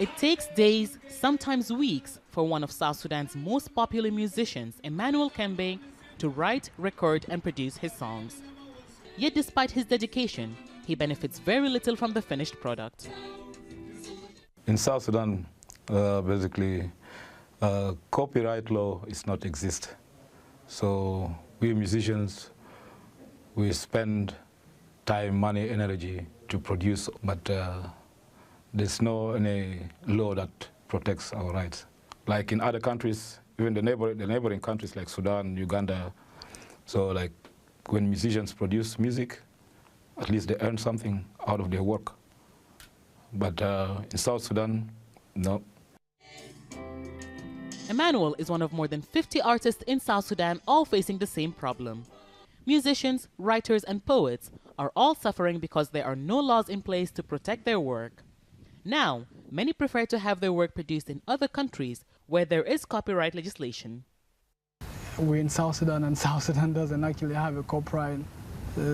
It takes days, sometimes weeks, for one of South Sudan's most popular musicians, Emmanuel Kembe, to write, record, and produce his songs. Yet despite his dedication, he benefits very little from the finished product. In South Sudan, basically, copyright law is not exist. So we musicians, we spend time, money, energy to produce, but there's no any law that protects our rights. Like in other countries, even the neighboring countries like Sudan, Uganda, so like when musicians produce music, at least they earn something out of their work. But in South Sudan, no. Emmanuel is one of more than 50 artists in South Sudan, all facing the same problem. Musicians, writers, and poets are all suffering because there are no laws in place to protect their work. Now, many prefer to have their work produced in other countries where there is copyright legislation. We're in South Sudan, and South Sudan doesn't actually have a copyright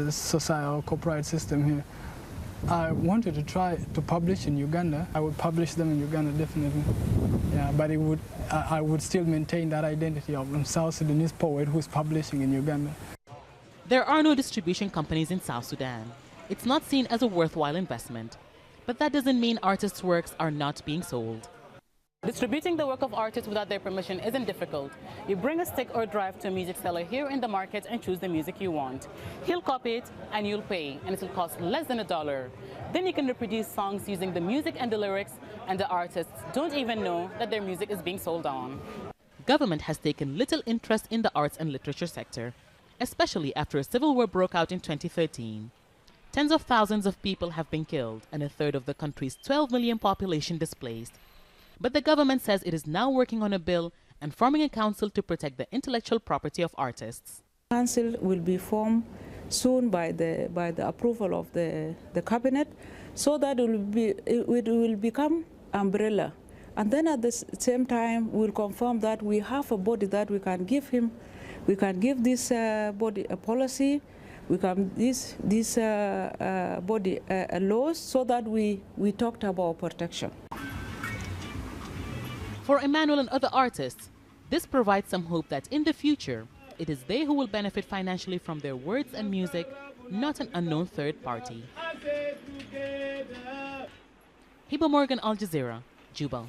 society or copyright system here. I wanted to try to publish in Uganda. I would publish them in Uganda, definitely. Yeah, but I would still maintain that identity of a South Sudanese poet who's publishing in Uganda. There are no distribution companies in South Sudan. It's not seen as a worthwhile investment. But that doesn't mean artists' works are not being sold. Distributing the work of artists without their permission isn't difficult. You bring a stick or drive to a music seller here in the market and choose the music you want. He'll copy it and you'll pay, and it'll cost less than $1. Then you can reproduce songs using the music and the lyrics, and the artists don't even know that their music is being sold on. Government has taken little interest in the arts and literature sector, especially after a civil war broke out in 2013. Tens of thousands of people have been killed and a third of the country's 12 million population displaced. But the government says it is now working on a bill and forming a council to protect the intellectual property of artists. Council will be formed soon by the approval of the cabinet, so that it will become umbrella. And then at the same time, we'll confirm that we have a body that we can give him. We can give this body a policy. We can this body laws, so that we talked about protection. For Emmanuel and other artists, this provides some hope that in the future, it is they who will benefit financially from their words and music, not an unknown third party. Hiba Morgan, Al Jazeera, Juba.